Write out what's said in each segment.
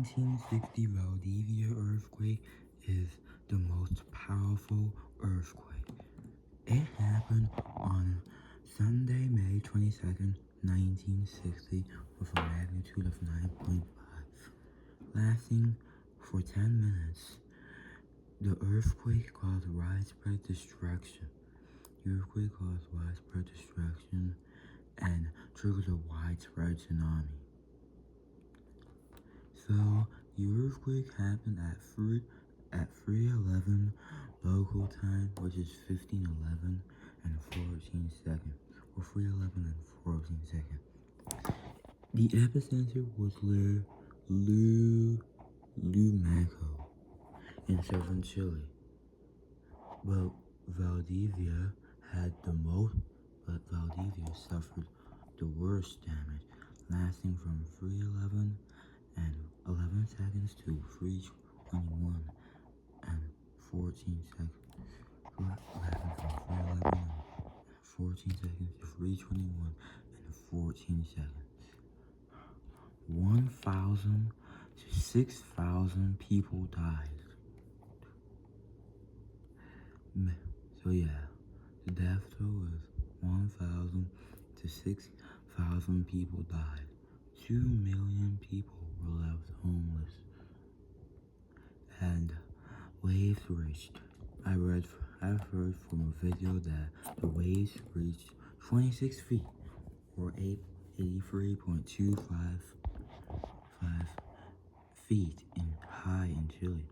1960 Valdivia earthquake is the most powerful earthquake. It happened on Sunday, May 22nd, 1960, with a magnitude of 9.5, lasting for 10 minutes. The earthquake caused widespread destruction. The earthquake caused widespread destruction and triggered a widespread tsunami. So, the earthquake happened at 3:11 local time, which is 15:11 and 14 seconds, or 3:11 and 14 seconds. The epicenter was Lumaco in southern Chile, but Valdivia suffered the worst damage, lasting from 3:11 and 11 seconds to 3:21 and 14 seconds. Lasting from 3:11 and 14 seconds to 3:21 and 14 seconds. 1,000 to 6,000 people died. So yeah, the death toll is 1,000 to 6,000 people died. 2 million people were left homeless. And waves reached. I've heard from a video that the waves reached 26 feet, or 83.25 feet high in Chile,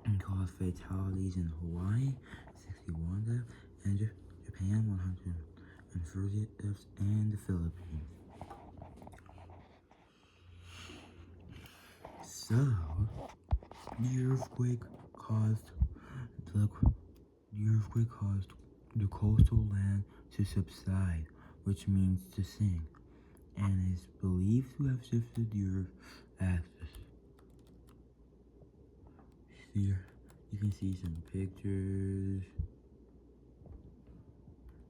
and caused fatalities in Hawaii, 61 deaths, and Japan, 130 deaths, and the Philippines. So, the earthquake caused the coastal land to subside, which means to sink, and is believed to have shifted the Earth's axis. Here, you can see some pictures.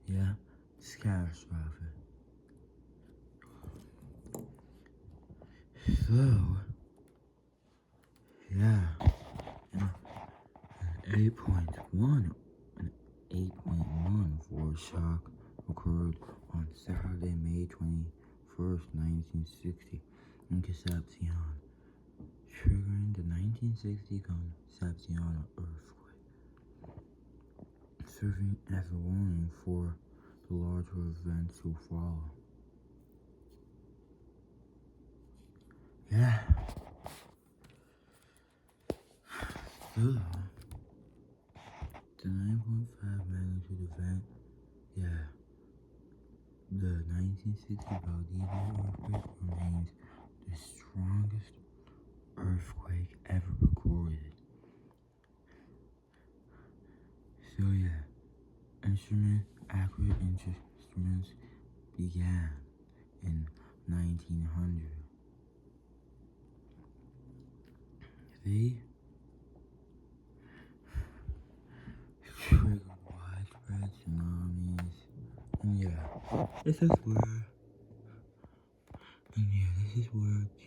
Yeah, it's catastrophic. So, yeah, an 8.1 foreshock occurred on Saturday, May 21st, 1960, in Concepcion, triggering the 1960 Concepcion earthquake, serving as a warning for the larger events to follow. Yeah. So, the 9.5 magnitude event, yeah, the 1960 Valdivia earthquake remains the strongest earthquake ever recorded. So yeah, accurate instruments began in 1900. They triggered widespread tsunamis, and this is where the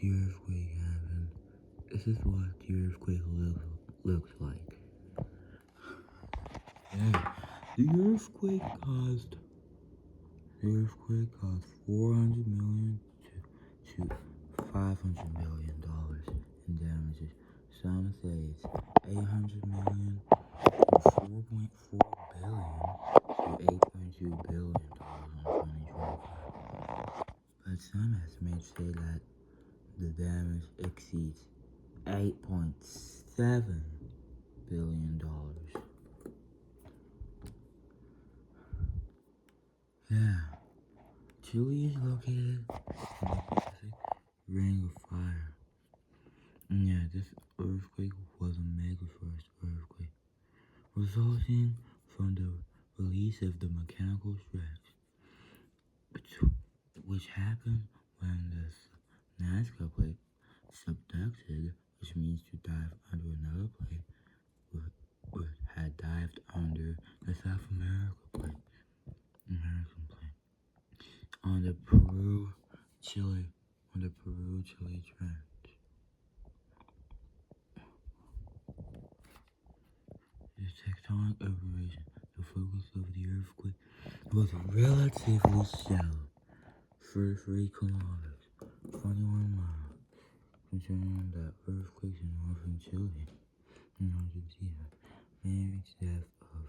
earthquake happened. This is what the earthquake looks like. Yeah, the earthquake caused 400 million to $500 million in damages. Some say it's 800 million from 4.4 billion to 8.2 billion dollars in 2025. But some estimates say that the damage exceeds $8.7 billion. Yeah, Chile is located in the Pacific Ring of Fire. And yeah, this earthquake was a mega-force earthquake, resulting from the release of the mechanical stress, which happened when the Nazca plate subducted, which means to dive under another plate, which had dived under the South American plate, on the Peru-Chile trench. tectonic aberration. The focus of the earthquake was relatively shallow, 33 kilometers, 21 miles, considering that earthquakes in northern Chile and Argentina may reach depth of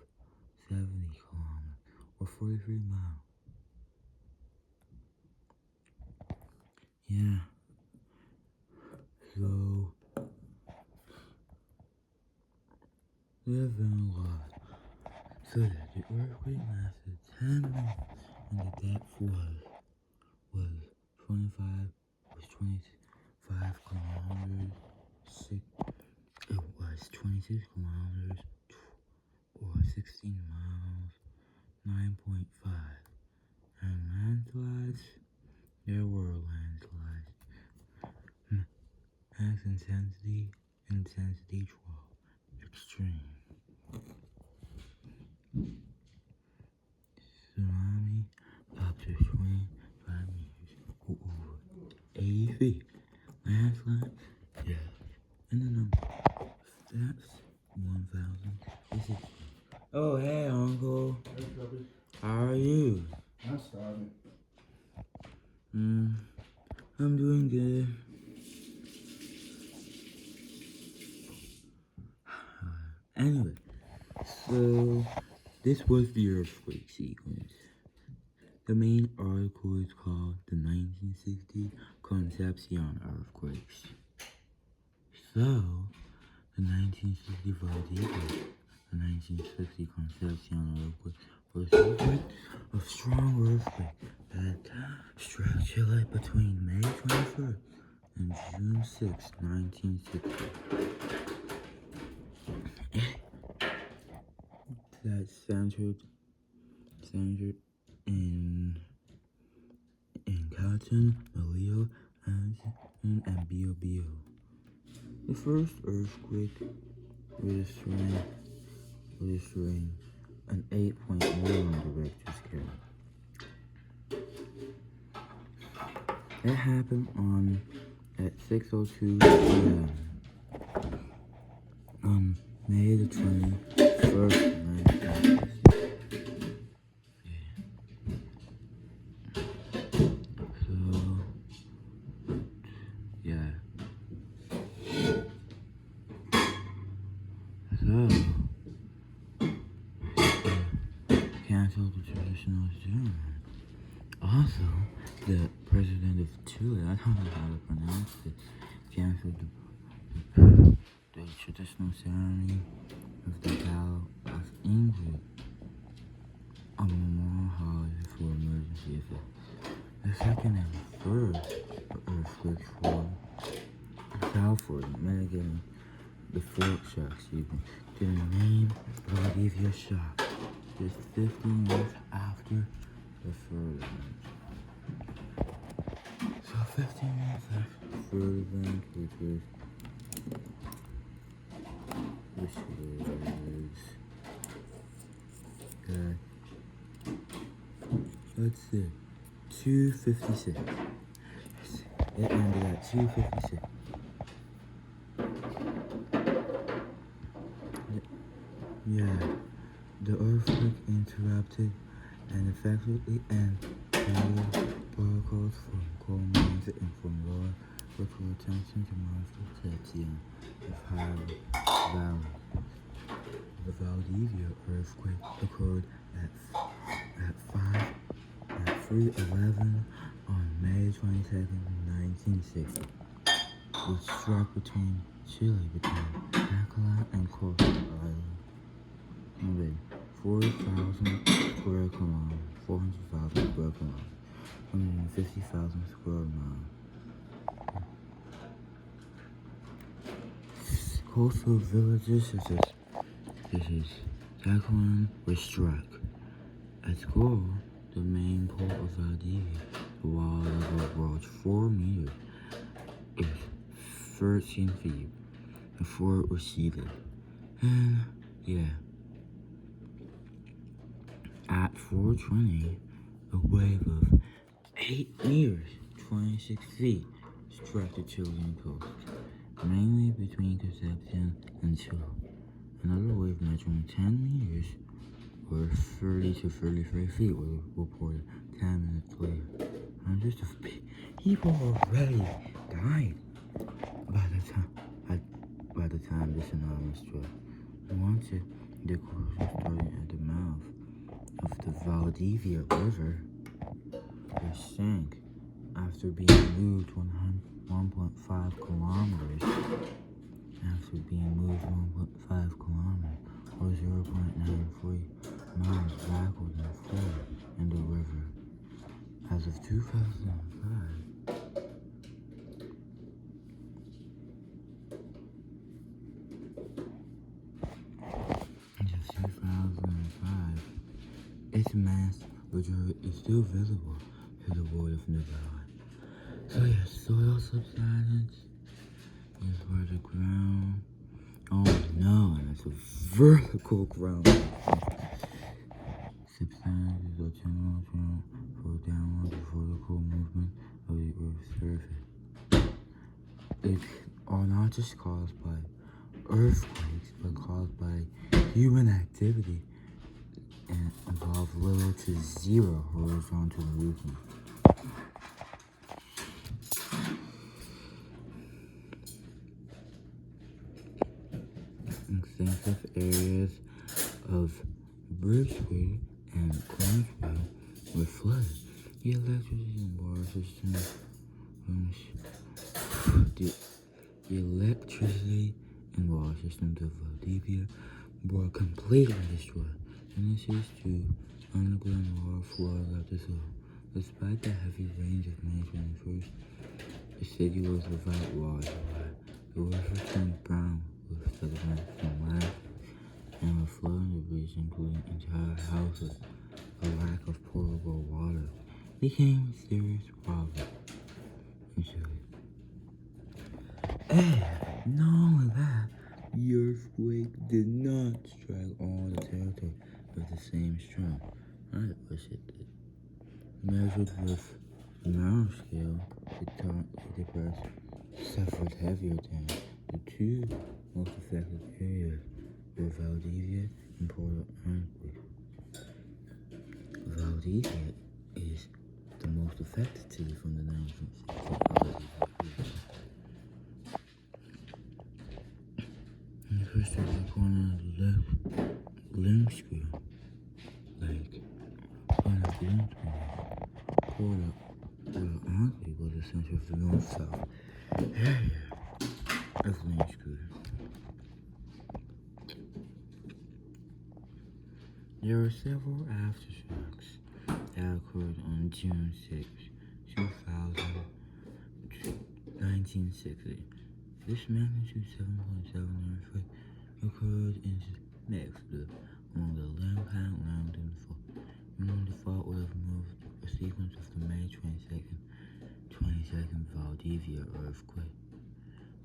70 kilometers, or 43 miles. Yeah. So, there have been a lot. So that the earthquake lasted 10 minutes and the depth was 25 kilometers, it was 26 kilometers, or 16 miles, 9.5. And landslides, there were landslides. Max intensity 12, extreme. Tsunami up to 25 meters, or over 80 feet. Landslide, yeah. And the number, that's 1,060. Oh, hey, Uncle. Hey, Cubby. How are you? I'm starving. I'm doing good. Anyway, so this was the earthquake sequence. The main article is called the 1960 Concepcion earthquakes. So, the 1960 Valdivia, the 1960 Concepcion earthquake was a sequence of strong earthquakes that struck Chile between May 21st and June 6, 1960. That centered in Cotton, Melillo, and Biobío. The first earthquake registering an 8.1 on the Richter scale. It happened at 6:02 p.m. on May the 21st, 1960. Canceled the traditional ceremony. Also, the president of Chile, I don't know how to pronounce it, canceled the traditional ceremony of the Bow of England, a memorial holiday for emergency effects. The second and third earthquakes Salford, mitigating the fork shocks, to the main Valdivia shock, just 15 minutes after the third event. So 15 minutes after the third event, which was let's see, 2:56. It ended at 2:56. Yeah, the earthquake interrupted and effectively ended protocols from coal mines and from law which were attempting to monitor Concepcion of high valley. The Valdivia earthquake occurred at 3:11 on May 22nd, 1960. Which struck between Chile, between Alcala and Costa Island. 40,000 square kilometers, 400,000 square kilometers, 150,000 square miles. Coastal villages such as Jacqueline were struck. At school, the main port of Valdivia, the water level rose 4 meters. It was 13 feet before it receded. And yeah. At 4:20, a wave of 8 meters, 26 feet, struck the Chilean coast, mainly between Concepcion and Chile, Another wave measuring 10 meters or 30 to 33 feet was reported 10 minutes later. Hundreds of people already died by the time this tsunami struck. Once the corrosion started at the mouth of the Valdivia River, it sank after being moved 1.5 kilometers. After being moved 1.5 kilometers or 0.93 miles backward and forward in the river. As of 2005, its mass is still visible to the world of nearby. So yeah, soil subsidence is where the ground. Oh no, and it's a vertical ground. Subsidence is a general term for downward vertical movement of the Earth's surface. They are not just caused by earthquakes, but caused by human activity and involve little to zero horizontal movement. Extensive areas of Bridgeway and Queensville were flooded. The electricity and water systems the electricity and water systems of Valdivia were completely destroyed, and this is to underground water flow left the soil. Despite the heavy rains of May 21st, the city was without water supply. The river turned brown with sediment from last and were flooding the beach, including entire houses. The lack of potable water became a serious problem in Chile. And not only that, the earthquake did not strike all the territory with the same strength. I wish it did. Measured with the Merrill scale, the depressed suffered heavier damage. The two most affected areas were Valdivia and Porto Earthquake. Valdivia is the most affected city from the 1960s. The first of the corner of the Limscrew Lake. On the Limscrew Lake, Porto Earthquake was the center of the north-south area of Limscrew. There were several aftershocks that occurred on June 6, 1960. This magnitude 7.7 earthquake occurred in Mexico along the Limpan-Lambton Fault. The fault would have moved a sequence of the May 22nd Valdivia earthquake.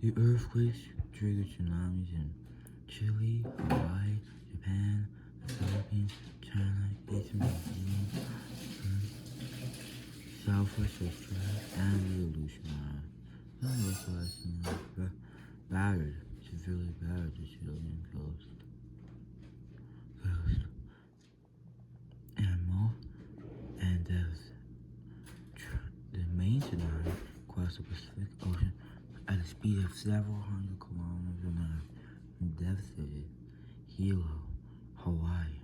The earthquakes triggered tsunamis in Chile, Hawaii, Japan, the Philippines, China, Eastern New Zealand, Southwest Australia, and the Aleutian Islands. Some localized severely battered the Chilean coast. And the main tsunami crossed the Pacific Ocean at a speed of several hundred kilometers an hour and devastated Hilo, Hawaii,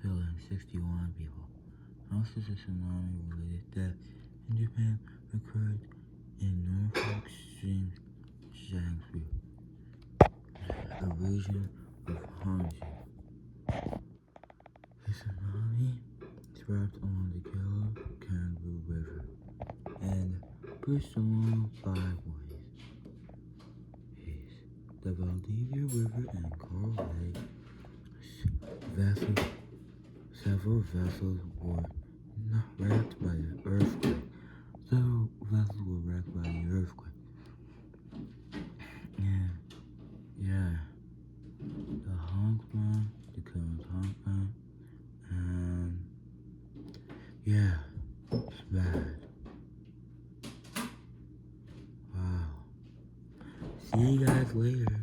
killing 61 people. Most of the tsunami-related deaths in Japan occurred in Norfolk, Shaanxi, a region of Honshu. The tsunami swept along the Kangaroo River and pushed along 5 ways. The Valdivia River and Coral Lake. Several vessels were wrecked by the earthquake. Several vessels were wrecked by the earthquake. And yeah, the Honkman, the current Honkman, and yeah, it's bad. Wow. See you guys later.